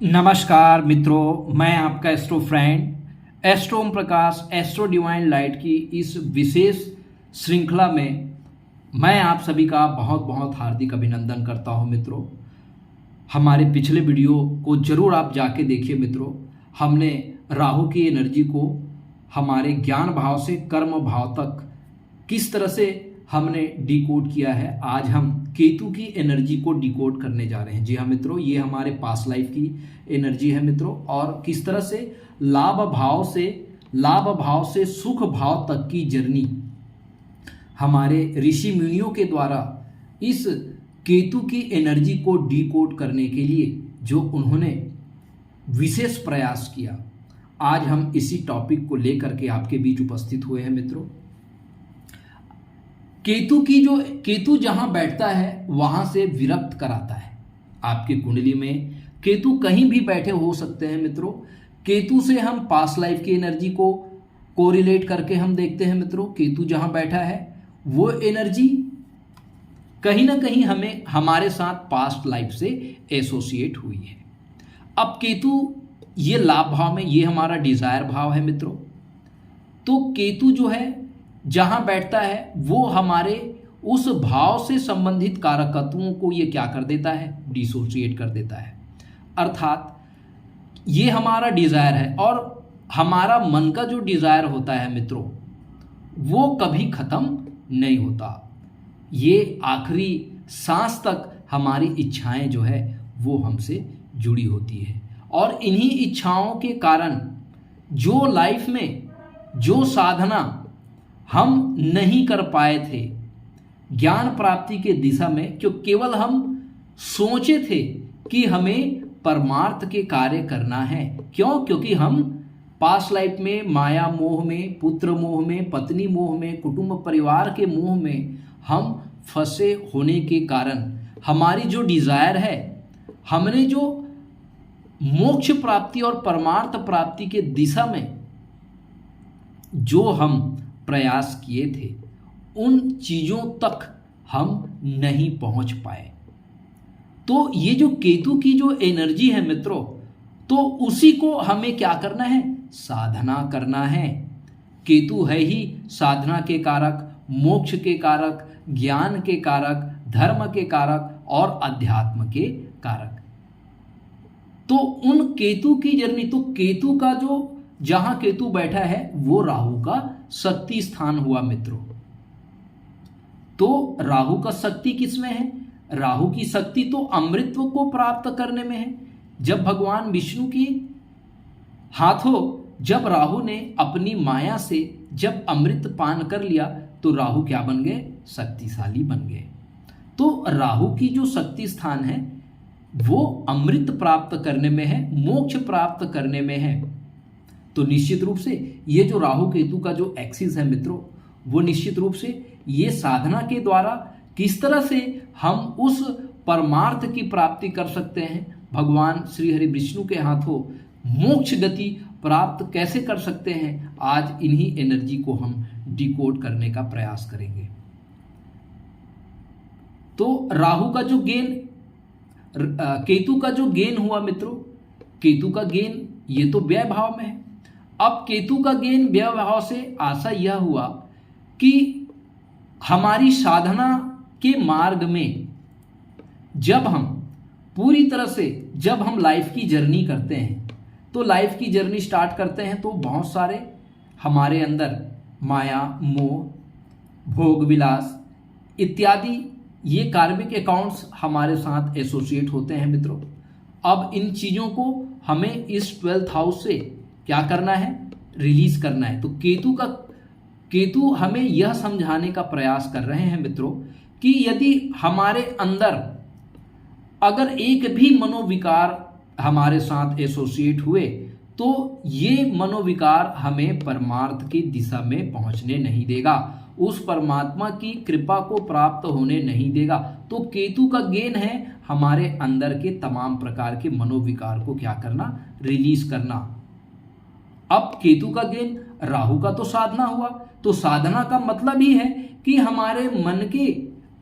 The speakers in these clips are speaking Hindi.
नमस्कार मित्रों, मैं आपका astro friend astro Om Prakash astro divine light की इस विशेष श्रृंखला में मैं आप सभी का बहुत बहुत हार्दिक अभिनंदन करता हूं। मित्रों, हमारे पिछले वीडियो को जरूर आप जाके देखिए। मित्रों, हमने राहु की एनर्जी को हमारे ज्ञान भाव से कर्म भाव तक किस तरह से हमने डिकोड किया है। आज हम केतु की एनर्जी को डिकोड करने जा रहे हैं। जी हाँ मित्रों, ये हमारे पास्ट लाइफ की एनर्जी है मित्रों, और किस तरह से लाभ भाव से सुख भाव तक की जर्नी हमारे ऋषि मुनियों के द्वारा इस केतु की एनर्जी को डिकोड करने के लिए जो उन्होंने विशेष प्रयास किया, आज हम इसी टॉपिक को लेकर के आपके बीच उपस्थित हुए हैं। मित्रों, केतु जहां बैठता है वहां से विरक्त कराता है। आपकी कुंडली में केतु कहीं भी बैठे हो सकते हैं। मित्रों, केतु से हम पास्ट लाइफ की एनर्जी को कोरिलेट करके हम देखते हैं। मित्रों, केतु जहां बैठा है वो एनर्जी कहीं ना कहीं हमें हमारे साथ पास्ट लाइफ से एसोसिएट हुई है। अब केतु ये लाभ भाव में, ये हमारा डिजायर भाव है। मित्रों, तो केतु जो है जहां बैठता है वो हमारे उस भाव से संबंधित कारकत्वों को ये क्या कर देता है, डिसोसिएट कर देता है। अर्थात ये हमारा डिजायर है, और हमारा मन का जो डिजायर होता है मित्रों, वो कभी खत्म नहीं होता। ये आखिरी सांस तक हमारी इच्छाएं जो है वो हमसे जुड़ी होती है, और इन्हीं इच्छाओं के कारण जो लाइफ में जो साधना हम नहीं कर पाए थे ज्ञान प्राप्ति के दिशा में, क्यों केवल हम सोचे थे कि हमें परमार्थ के कार्य करना है। क्योंकि हम पास्ट लाइफ में माया मोह में, पुत्र मोह में, पत्नी मोह में, कुटुंब परिवार के मोह में हम फंसे होने के कारण हमारी जो डिजायर है, हमने जो मोक्ष प्राप्ति और परमार्थ प्राप्ति के दिशा में जो हम प्रयास किए थे, उन चीजों तक हम नहीं पहुंच पाए। तो ये जो केतु की जो एनर्जी है मित्रों, तो उसी को हमें क्या करना है, साधना करना है। केतु है ही साधना के कारक, मोक्ष के कारक, ज्ञान के कारक, धर्म के कारक और अध्यात्म के कारक। तो उन केतु की जर्नी, तो केतु का जो जहां केतु बैठा है वो राहु का शक्ति स्थान हुआ। मित्रों, तो राहु का शक्ति किसमें है? राहु की शक्ति तो अमृतत्व को प्राप्त करने में है। जब भगवान विष्णु की हाथों जब राहु ने अपनी माया से जब अमृत पान कर लिया, तो राहु क्या बन गए, शक्तिशाली बन गए। तो राहु की जो शक्ति स्थान है वो अमृत प्राप्त करने में है, मोक्ष प्राप्त करने में है। तो निश्चित रूप से ये जो राहु केतु का जो एक्सिस है मित्रों, वो निश्चित रूप से ये साधना के द्वारा किस तरह से हम उस परमार्थ की प्राप्ति कर सकते हैं, भगवान श्री हरि विष्णु के हाथों मोक्ष गति प्राप्त कैसे कर सकते हैं, आज इन्हीं एनर्जी को हम डिकोड करने का प्रयास करेंगे। तो राहु का जो गेन, केतु का जो गेन हुआ मित्रों, केतु का गेन ये तो व्यय भाव में है। अब केतु का गेन व्यय भाव से आशा यह हुआ कि हमारी साधना के मार्ग में जब हम पूरी तरह से, जब हम लाइफ की जर्नी करते हैं, तो लाइफ की जर्नी स्टार्ट करते हैं तो बहुत सारे हमारे अंदर माया मोह, भोग विलास इत्यादि ये कार्मिक अकाउंट्स हमारे साथ एसोसिएट होते हैं। मित्रों, अब इन चीजों को हमें इस 12th हाउस से क्या करना है, रिलीज करना है। तो केतु हमें यह समझाने का प्रयास कर रहे हैं मित्रों कि यदि हमारे अंदर अगर एक भी मनोविकार हमारे साथ एसोसिएट हुए, तो ये मनोविकार हमें परमार्थ की दिशा में पहुंचने नहीं देगा, उस परमात्मा की कृपा को प्राप्त होने नहीं देगा। तो केतु का गेन है हमारे अंदर के तमाम प्रकार के मनोविकार को क्या करना, रिलीज करना। अब केतु का गेन, राहु का तो साधना हुआ, तो साधना का मतलब ही है कि हमारे मन के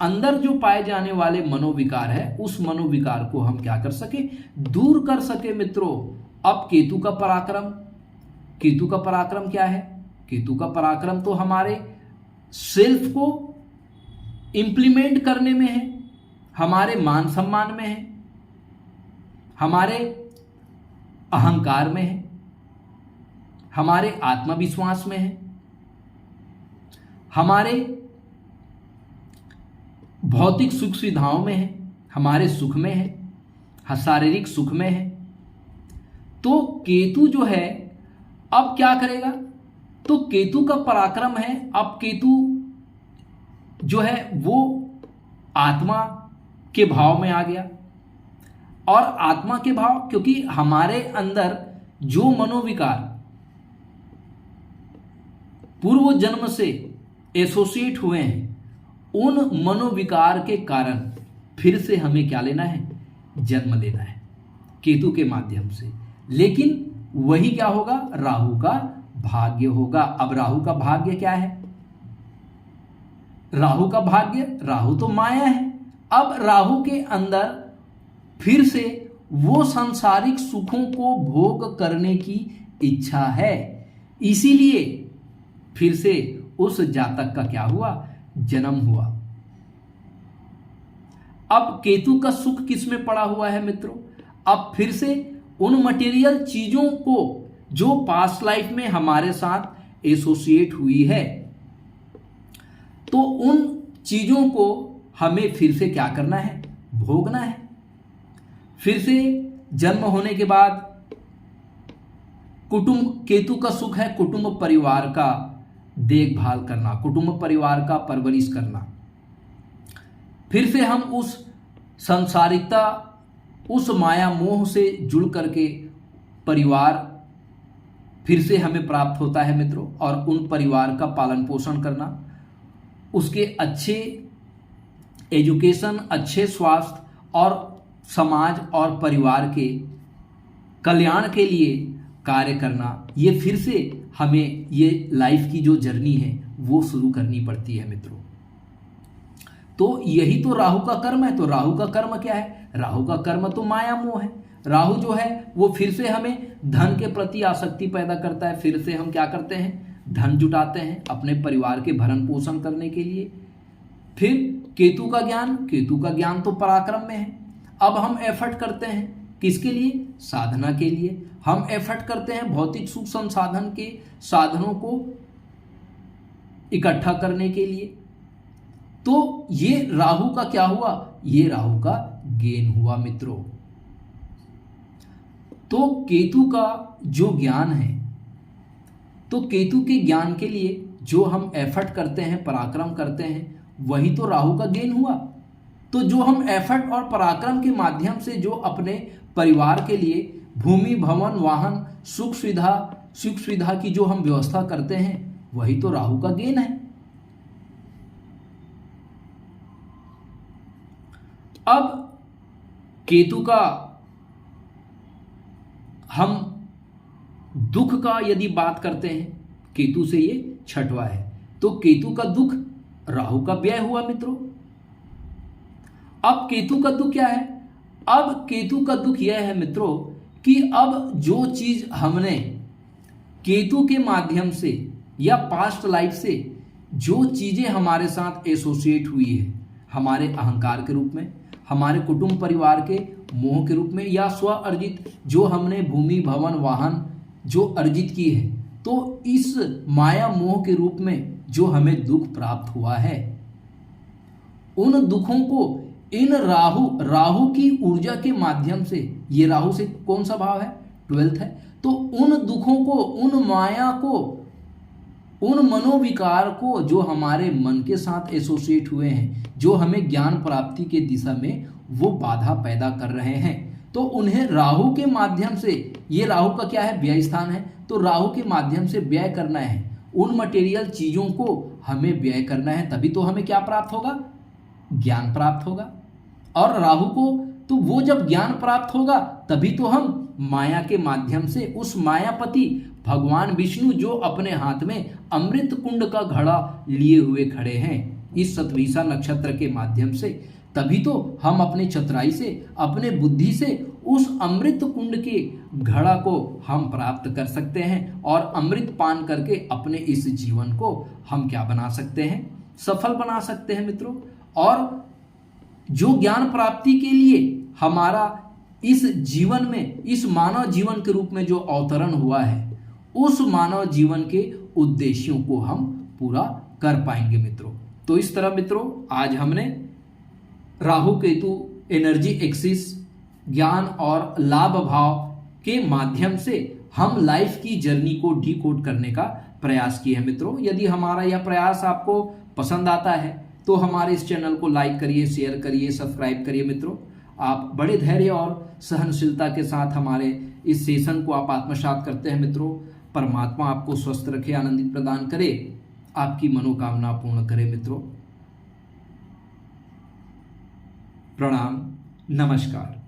अंदर जो पाए जाने वाले मनोविकार है उस मनोविकार को हम क्या कर सके, दूर कर सके मित्रों। अब केतु का पराक्रम, केतु का पराक्रम क्या है? केतु का पराक्रम तो हमारे सेल्फ को इंप्लीमेंट करने में है, हमारे मान सम्मान में है, हमारे अहंकार में है, हमारे आत्मविश्वास में है, हमारे भौतिक सुख सुविधाओं में है, हमारे सुख में है, शारीरिक सुख में है। तो केतु जो है अब क्या करेगा? तो केतु का पराक्रम है, अब केतु जो है वो आत्मा के भाव में आ गया। और आत्मा के भाव, क्योंकि हमारे अंदर जो मनोविकार पूर्व जन्म से एसोसिएट हुए हैं, उन मनोविकार के कारण फिर से हमें क्या लेना है? जन्म लेना है केतु के माध्यम से। लेकिन वही क्या होगा? राहु का भाग्य होगा। अब राहु का भाग्य क्या है? राहु का भाग्य, राहु तो माया है। अब राहु के अंदर फिर से वो सांसारिक सुखों को भोग करने की इच्छा है, इसीलिए फिर से उस जातक का क्या हुआ? जन्म हुआ। अब केतु का सुख किसमें पड़ा हुआ है मित्रों? अब फिर से उन मटेरियल चीजों को जो पास्ट लाइफ में हमारे साथ एसोसिएट हुई है, तो उन चीजों को हमें फिर से क्या करना है? भोगना है। फिर से जन्म होने के बाद कुटुंब, केतु का सुख है कुटुंब परिवार का देखभाल करना, कुटुंब परिवार का परवरिश करना। फिर से हम उस संसारिकता, उस माया मोह से जुड़ करके परिवार फिर से हमें प्राप्त होता है मित्रों, और उन परिवार का पालन पोषण करना, उसके अच्छे एजुकेशन, अच्छे स्वास्थ्य और समाज और परिवार के कल्याण के लिए कार्य करना, ये फिर से हमें ये लाइफ की जो जर्नी है वो शुरू करनी पड़ती है मित्रों। तो यही तो राहु का कर्म है। तो राहु का कर्म क्या है? राहु का कर्म तो माया मोह है। राहु जो है वो फिर से हमें धन के प्रति आसक्ति पैदा करता है। फिर से हम क्या करते हैं? धन जुटाते हैं अपने परिवार के भरण पोषण करने के लिए। फिर केतु का ज्ञान, केतु का ज्ञान तो पराक्रम में है। अब हम एफर्ट करते हैं किसके लिए? साधना के लिए। हम एफर्ट करते हैं भौतिक सुख संसाधन के साधनों को इकट्ठा करने के लिए। तो ये राहु का क्या हुआ? ये राहु का गेन हुआ मित्रों। तो केतु का जो ज्ञान है, तो केतु के ज्ञान के लिए जो हम एफर्ट करते हैं, पराक्रम करते हैं, वही तो राहु का गेन हुआ। तो जो हम एफर्ट और पराक्रम के माध्यम से जो अपने परिवार के लिए भूमि, भवन, वाहन, सुख सुविधा की जो हम व्यवस्था करते हैं, वही तो राहु का गेन है। अब केतु का हम दुख का यदि बात करते हैं, केतु से ये छठवा है, तो केतु का दुख राहु का व्यय हुआ मित्रों। अब केतु का दुख क्या है? अब केतु का दुख यह है मित्रों कि अब जो चीज हमने केतु के माध्यम से या पास्ट लाइफ से जो चीजें हमारे साथ एसोसिएट हुई है, हमारे अहंकार के रूप में, हमारे कुटुंब परिवार के मोह के रूप में, या स्व अर्जित जो हमने भूमि, भवन, वाहन जो अर्जित की है, तो इस माया मोह के रूप में जो हमें दुख प्राप्त हुआ है, उन दुखों को इन राहु की ऊर्जा के माध्यम से, ये राहु से कौन सा भाव है? 12th है। तो उन दुखों को, उन माया को, उन मनोविकार को जो हमारे मन के साथ एसोसिएट हुए हैं, जो हमें ज्ञान प्राप्ति के दिशा में वो बाधा पैदा कर रहे हैं, तो उन्हें राहु के माध्यम से, ये राहु का क्या है? व्यय स्थान है। तो राहु के माध्यम से व्यय करना है, उन मटेरियल चीजों को हमें व्यय करना है, तभी तो हमें क्या प्राप्त होगा? ज्ञान प्राप्त होगा। और राहु को तो वो जब ज्ञान प्राप्त होगा तभी तो हम माया के माध्यम से उस मायापति भगवान विष्णु जो अपने हाथ में अमृत कुंड का घड़ा लिए हुए खड़े हैं, इस शतभिषा नक्षत्र के माध्यम से, तभी तो हम अपने चतुराई से, अपने बुद्धि से उस अमृत कुंड के घड़ा को हम प्राप्त कर सकते हैं और अमृत पान करके अपने इस जीवन को हम क्या बना सकते हैं, सफल बना सकते हैं मित्रों। और जो ज्ञान प्राप्ति के लिए हमारा इस जीवन में, इस मानव जीवन के रूप में जो अवतरण हुआ है, उस मानव जीवन के उद्देश्यों को हम पूरा कर पाएंगे मित्रों। तो इस तरह मित्रों आज हमने राहु केतु एनर्जी एक्सिस, ज्ञान और लाभ भाव के माध्यम से हम लाइफ की जर्नी को डिकोड करने का प्रयास किया है मित्रों। यदि हमारा यह प्रयास आपको पसंद आता है तो हमारे इस चैनल को लाइक करिए, शेयर करिए, सब्सक्राइब करिए मित्रों। आप बड़े धैर्य और सहनशीलता के साथ हमारे इस सेशन को आप आत्मसात करते हैं मित्रों। परमात्मा आपको स्वस्थ रखे, आनंदित प्रदान करे, आपकी मनोकामना पूर्ण करे मित्रों। प्रणाम, नमस्कार।